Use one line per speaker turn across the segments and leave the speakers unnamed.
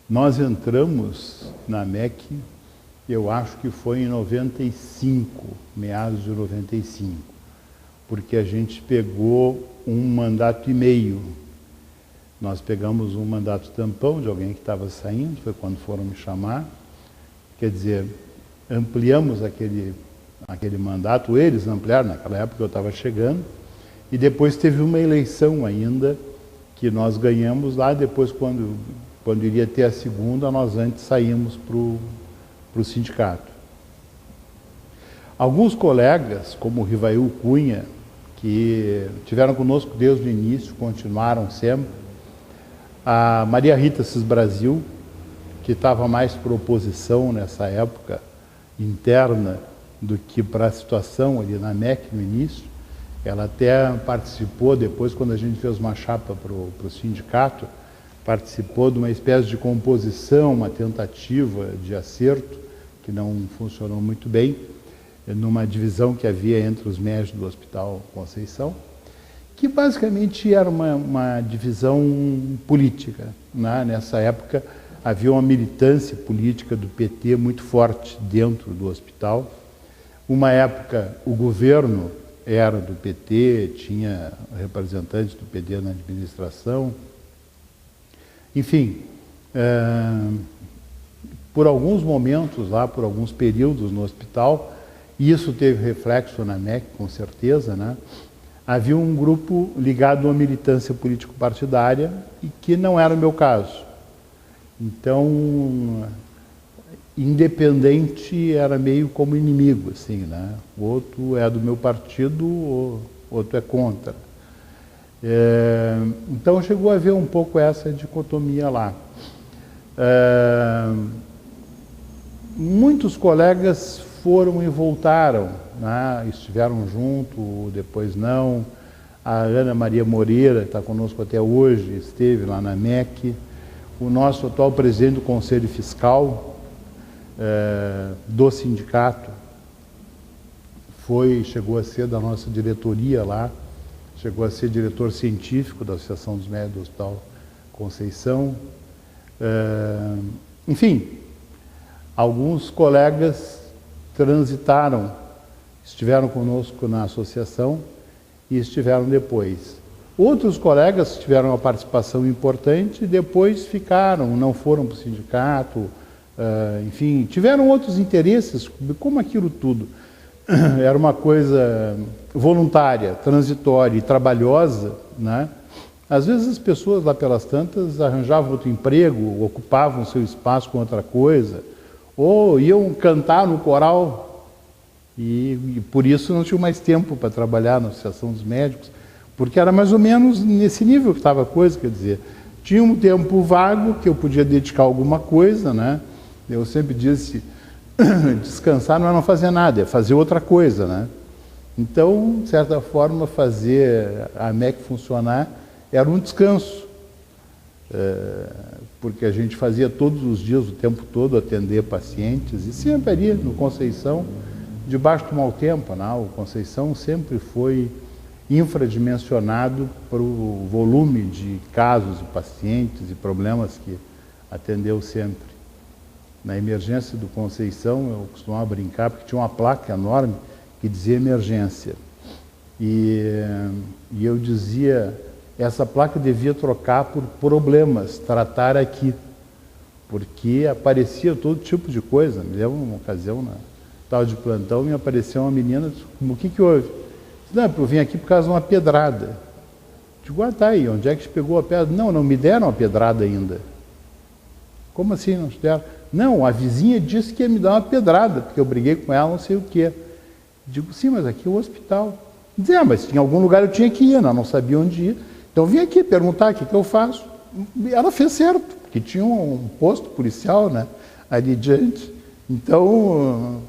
Nós entramos na MEC, eu acho que foi em 95, meados de 95, porque a gente pegou um mandato e meio. Nós pegamos um mandato tampão de alguém que estava saindo, foi quando foram me chamar. Quer dizer, ampliamos aquele mandato, eles ampliaram, naquela época eu estava chegando, e depois teve uma eleição ainda, que nós ganhamos lá, depois quando iria ter a segunda, nós antes saímos para o sindicato. Alguns colegas, como o Rivail Cunha, que tiveram conosco desde o início, continuaram sempre, a Maria Rita Cis Brasil, que estava mais por oposição nessa época interna do que para a situação ali na MEC no início. Ela até participou depois, quando a gente fez uma chapa para o sindicato, participou de uma espécie de composição, uma tentativa de acerto, que não funcionou muito bem, numa divisão que havia entre os médicos do Hospital Conceição, que basicamente era uma divisão política, né? Nessa época havia uma militância política do PT muito forte dentro do hospital. Uma época o governo era do PT, tinha representantes do PT na administração. Enfim, por alguns momentos lá, por alguns períodos no hospital, e isso teve reflexo na MEC, com certeza, né? Havia um grupo ligado a uma militância político-partidária e que não era o meu caso. Então, independente era meio como inimigo, assim, né? O outro é do meu partido, o outro é contra. Então chegou a haver um pouco essa dicotomia lá. Muitos colegas foram e voltaram, né? Estiveram junto, depois não. A Ana Maria Moreira está conosco até hoje, esteve lá na MEC. O nosso atual presidente do Conselho Fiscal do sindicato chegou a ser da nossa diretoria lá, chegou a ser diretor científico da Associação dos Médicos do Hospital Conceição. Enfim, alguns colegas transitaram, estiveram conosco na associação e estiveram depois. Outros colegas tiveram uma participação importante e depois ficaram, não foram para o sindicato, enfim, tiveram outros interesses, como aquilo tudo era uma coisa voluntária, transitória e trabalhosa, né? Às vezes as pessoas lá pelas tantas arranjavam outro emprego, ocupavam seu espaço com outra coisa, ou iam cantar no coral e por isso não tinham mais tempo para trabalhar na Associação dos Médicos, porque era mais ou menos nesse nível que estava a coisa, quer dizer, tinha um tempo vago que eu podia dedicar a alguma coisa, né? Eu sempre disse, descansar não é não fazer nada, é fazer outra coisa, né? Então, de certa forma, fazer a MEC funcionar era um descanso, porque a gente fazia todos os dias, o tempo todo, atender pacientes, e sempre ali no Conceição, debaixo do mau tempo, né? O Conceição sempre foi infradimensionado para o volume de casos e pacientes e problemas que atendeu sempre. Na emergência do Conceição, eu costumava brincar, porque tinha uma placa enorme que dizia emergência. E eu dizia, essa placa devia trocar por problemas, tratar aqui, porque aparecia todo tipo de coisa. Me lembro uma ocasião, na tal de plantão, me apareceu uma menina, o que houve? Não, eu vim aqui por causa de uma pedrada. Digo, tá aí, onde é que te pegou a pedra? Não me deram a pedrada ainda. Como assim não te deram? Não, a vizinha disse que ia me dar uma pedrada, porque eu briguei com ela, não sei o quê. Digo, sim, mas aqui é o hospital. Diz, mas em algum lugar eu tinha que ir, não sabia onde ir. Então vim aqui perguntar o que eu faço. Ela fez certo, porque tinha um posto policial, né, ali diante. Então,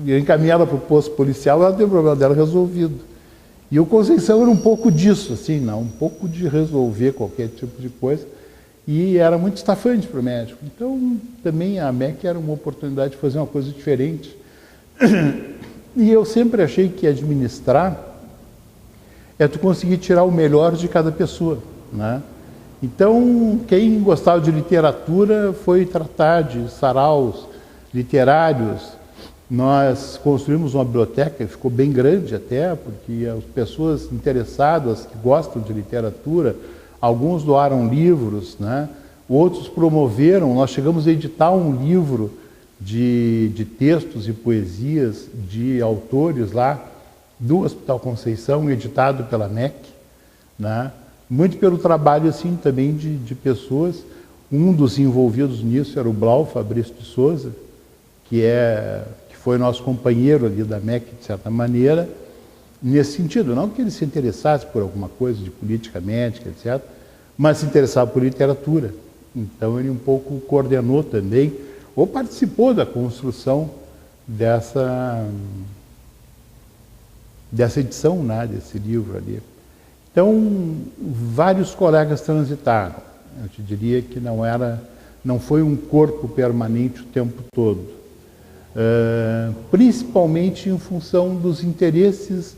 eu encaminhei ela para o posto policial, ela tem o problema dela resolvido. E o Conceição era um pouco disso, assim, um pouco de resolver qualquer tipo de coisa. E era muito estafante para o médico. Então, também a MEC era uma oportunidade de fazer uma coisa diferente. E eu sempre achei que administrar é tu conseguir tirar o melhor de cada pessoa, né? Então, quem gostava de literatura foi tratar de saraus literários. Nós construímos uma biblioteca, ficou bem grande até, porque as pessoas interessadas, que gostam de literatura, alguns doaram livros, né? Outros promoveram. Nós chegamos a editar um livro de textos e poesias de autores lá do Hospital Conceição, editado pela MEC, né? Muito pelo trabalho assim também de pessoas. Um dos envolvidos nisso era o Blau Fabrício de Souza, que foi nosso companheiro ali da MEC, de certa maneira, nesse sentido. Não que ele se interessasse por alguma coisa de política médica, etc., mas se interessava por literatura. Então ele um pouco coordenou também, ou participou da construção dessa edição, né, desse livro ali. Então, vários colegas transitaram. Eu te diria que não foi um corpo permanente o tempo todo. Principalmente em função dos interesses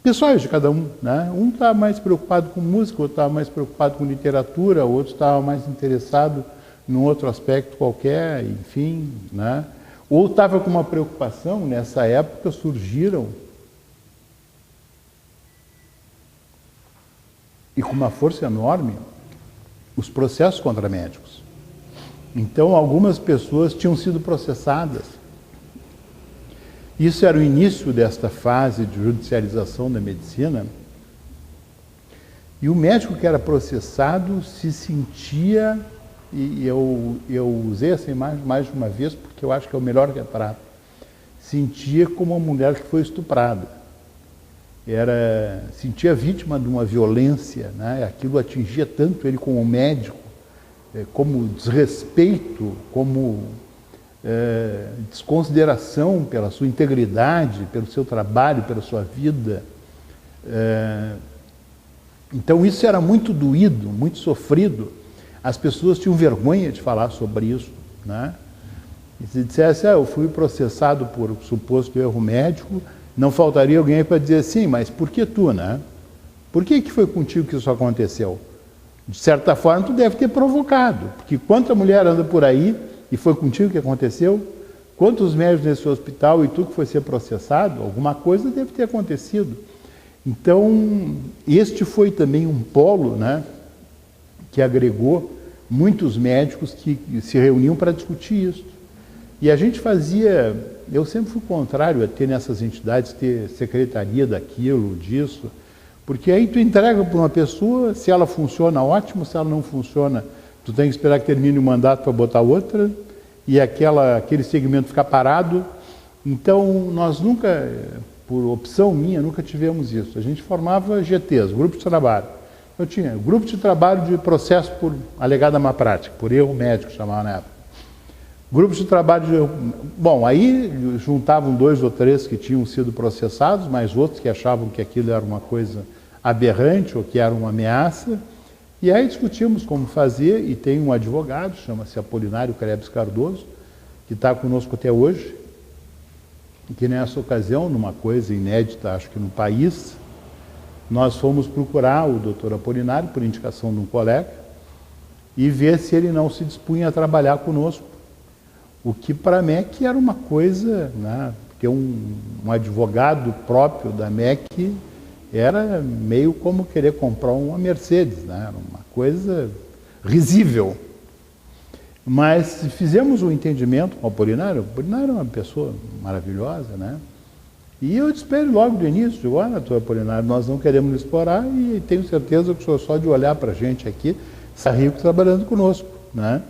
pessoais de cada um, né? Um estava mais preocupado com música, outro estava mais preocupado com literatura, outro estava mais interessado num outro aspecto qualquer, enfim, né? Ou estava com uma preocupação. Nessa época surgiram, e com uma força enorme, os processos contra médicos. Então, algumas pessoas tinham sido processadas. Isso era o início desta fase de judicialização da medicina. E o médico que era processado se sentia, e eu usei essa imagem mais de uma vez porque eu acho que é o melhor retrato, sentia como uma mulher que foi estuprada. Sentia vítima de uma violência, né? Aquilo atingia tanto ele como médico, como desrespeito, como desconsideração pela sua integridade, pelo seu trabalho, pela sua vida. Então isso era muito doído, muito sofrido. As pessoas tinham vergonha de falar sobre isso, né? E se dissesse, eu fui processado por suposto erro médico, não faltaria alguém para dizer assim, mas por que tu, né? Por que foi contigo que isso aconteceu? De certa forma, tu deve ter provocado, porque quanta mulher anda por aí e foi contigo que aconteceu? Quantos médicos nesse hospital e tu que foi ser processado? Alguma coisa deve ter acontecido. Então, este foi também um polo, né, que agregou muitos médicos que se reuniam para discutir isso. E a gente fazia, eu sempre fui contrário a ter nessas entidades, ter secretaria daquilo, disso, porque aí tu entrega para uma pessoa, se ela funciona, ótimo, se ela não funciona, tu tem que esperar que termine o mandato para botar outra, e aquele segmento ficar parado. Então, nós nunca, por opção minha, nunca tivemos isso. A gente formava GTs, grupos de trabalho. Eu tinha grupo de trabalho de processo por alegada má prática, por erro médico, chamava na época. Grupos de trabalho Bom, aí juntavam 2 ou 3 que tinham sido processados, mas outros que achavam que aquilo era uma coisa aberrante ou que era uma ameaça. E aí discutimos como fazer, e tem um advogado, chama-se Apolinário Krebs Cardoso, que está conosco até hoje, e que nessa ocasião, numa coisa inédita, acho que no país, nós fomos procurar o doutor Apolinário, por indicação de um colega, e ver se ele não se dispunha a trabalhar conosco. O que para a MEC era uma coisa, né, porque um advogado próprio da MEC era meio como querer comprar uma Mercedes, né? Era uma coisa risível. Mas fizemos um entendimento com o Apolinário é uma pessoa maravilhosa, né? E eu disse para ele logo do início, digo, olha, doutor Apolinário, nós não queremos explorar e tenho certeza que o senhor só de olhar para a gente aqui, está rico trabalhando conosco, né?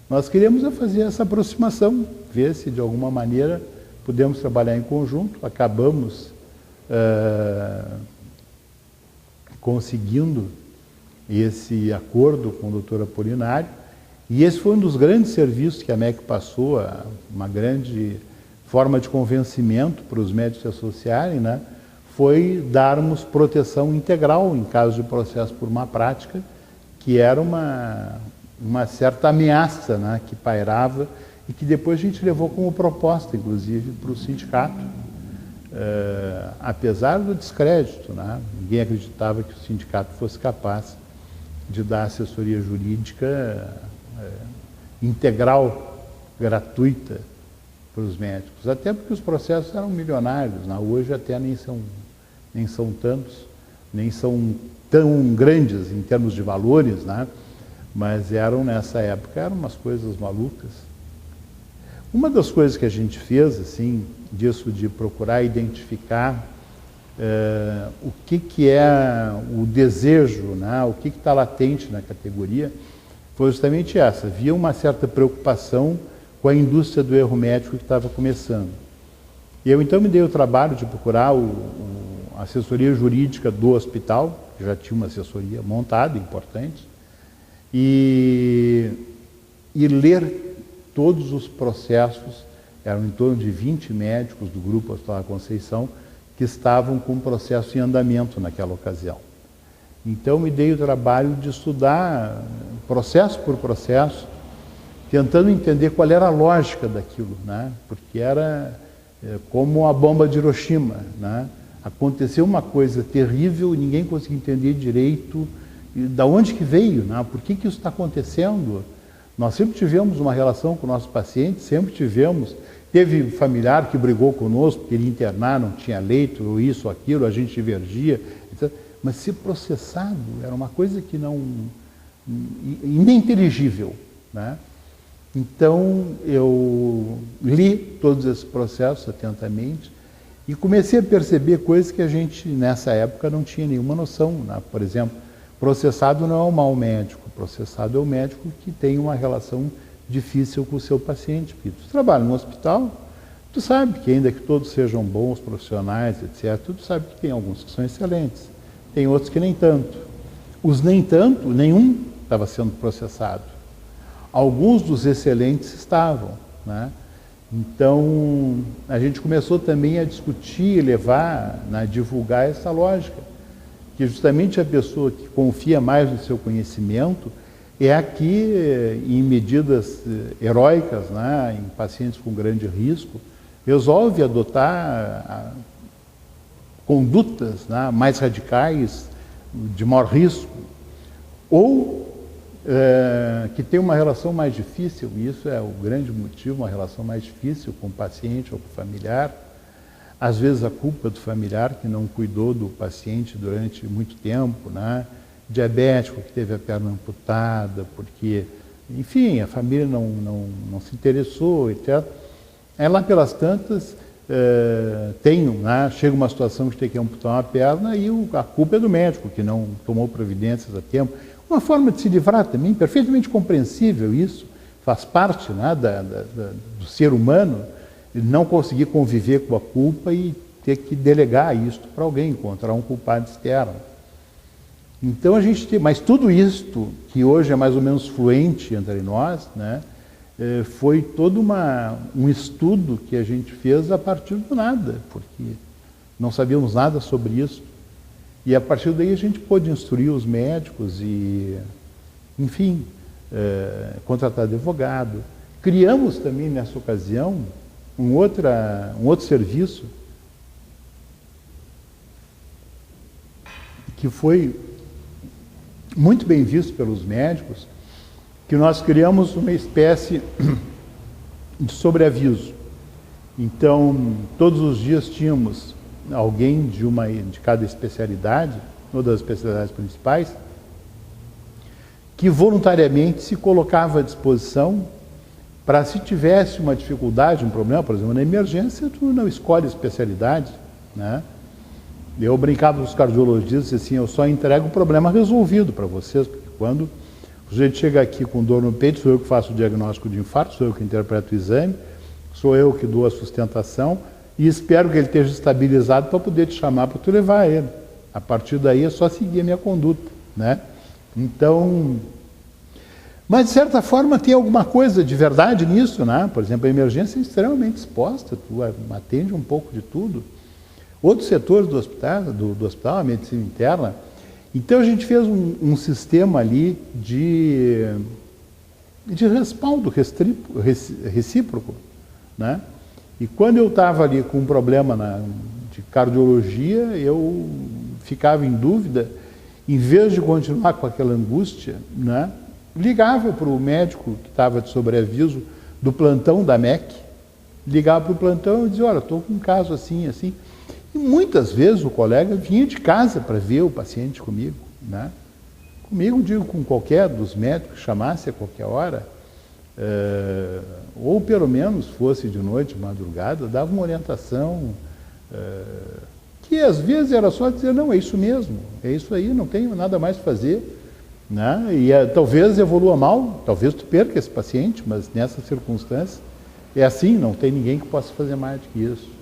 Nós queríamos fazer essa aproximação, ver se de alguma maneira podemos trabalhar em conjunto. Acabamos conseguindo esse acordo com o doutor Apolinário, e esse foi um dos grandes serviços que a MEC passou, uma grande forma de convencimento para os médicos se associarem, né? Foi darmos proteção integral em caso de processo por má prática, que era uma certa ameaça, né, que pairava e que depois a gente levou como proposta, inclusive, para o sindicato. Apesar do descrédito, né, ninguém acreditava que o sindicato fosse capaz de dar assessoria jurídica integral, gratuita para os médicos, até porque os processos eram milionários, né? Hoje até nem são tantos, nem são tão grandes em termos de valores, né? Mas nessa época, eram umas coisas malucas. Uma das coisas que a gente fez, assim, disso de procurar identificar o que é o desejo, né? O que está latente na categoria, foi justamente essa. Havia uma certa preocupação com a indústria do erro médico que estava começando. E eu então me dei o trabalho de procurar a assessoria jurídica do hospital, que já tinha uma assessoria montada, importante, e ler todos os processos. Eram em torno de 20 médicos do Grupo Hospitalar Conceição que estavam com o processo em andamento naquela ocasião. Então me dei o trabalho de estudar processo por processo, tentando entender qual era a lógica daquilo, né? Porque era como a bomba de Hiroshima, né? Aconteceu uma coisa terrível e ninguém conseguia entender direito da onde que veio, né? Por que isso está acontecendo? Nós sempre tivemos uma relação com o nosso paciente, sempre tivemos. Teve familiar que brigou conosco, queria internar, não tinha leito, ou isso, ou aquilo, a gente divergia, etc. Mas ser processado era uma coisa que não... ininteligível, né? Então, eu li todos esses processos atentamente e comecei a perceber coisas que a gente, nessa época, não tinha nenhuma noção, né? Por exemplo, processado não é um mau médico, processado é um médico que tem uma relação difícil com o seu paciente. Porque tu trabalha no hospital, tu sabe que ainda que todos sejam bons profissionais, etc., tu sabe que tem alguns que são excelentes, tem outros que nem tanto. Os nem tanto, nenhum estava sendo processado. Alguns dos excelentes estavam, né? Então, a gente começou também a discutir, levar, né, divulgar essa lógica, que justamente a pessoa que confia mais no seu conhecimento é a que, em medidas heróicas, né, em pacientes com grande risco, resolve adotar condutas, né, mais radicais, de maior risco, ou que tem uma relação mais difícil, e isso é o grande motivo, uma relação mais difícil com o paciente ou com o familiar. Às vezes a culpa é do familiar que não cuidou do paciente durante muito tempo, né? Diabético que teve a perna amputada, porque, enfim, a família não se interessou, etc. Aí lá pelas tantas, né, chega uma situação que tem que amputar uma perna e a culpa é do médico, que não tomou providências a tempo. Uma forma de se livrar também, perfeitamente compreensível isso, faz parte, né, do ser humano, não conseguir conviver com a culpa e ter que delegar isso para alguém, encontrar um culpado externo. Então a gente tem, mas tudo isto, que hoje é mais ou menos fluente entre nós, né, foi todo um estudo que a gente fez a partir do nada, porque não sabíamos nada sobre isso. E a partir daí a gente pôde instruir os médicos e, enfim, contratar advogado. Criamos também nessa ocasião um outro serviço que foi muito bem visto pelos médicos, que nós criamos uma espécie de sobreaviso. Então, todos os dias tínhamos alguém de cada especialidade, ou das especialidades principais, que voluntariamente se colocava à disposição para, se tivesse uma dificuldade, um problema, por exemplo, na emergência, tu não escolhe especialidade, né? Eu brincava com os cardiologistas assim, eu só entrego o problema resolvido para vocês, porque quando o sujeito chega aqui com dor no peito, sou eu que faço o diagnóstico de infarto, sou eu que interpreto o exame, sou eu que dou a sustentação e espero que ele esteja estabilizado para poder te chamar para tu levar ele. A partir daí é só seguir a minha conduta, né? Então, mas de certa forma tem alguma coisa de verdade nisso, né? Por exemplo, a emergência é extremamente exposta, tu atende um pouco de tudo. Outros setores do hospital, a medicina interna. Então a gente fez um sistema ali de respaldo recíproco, né? E quando eu estava ali com um problema de cardiologia, eu ficava em dúvida em vez de continuar com aquela angústia, né, ligava para o médico que estava de sobreaviso do plantão da MEC, ligava para o plantão e dizia, olha, estou com um caso assim, assim. E muitas vezes o colega vinha de casa para ver o paciente comigo, né? Comigo, digo, com qualquer dos médicos, chamasse a qualquer hora, ou pelo menos fosse de noite, madrugada, dava uma orientação, que às vezes era só dizer, não, é isso mesmo, é isso aí, não tenho nada mais a fazer, né? E talvez evolua mal, talvez tu perca esse paciente, mas nessas circunstâncias é assim, não tem ninguém que possa fazer mais do que isso.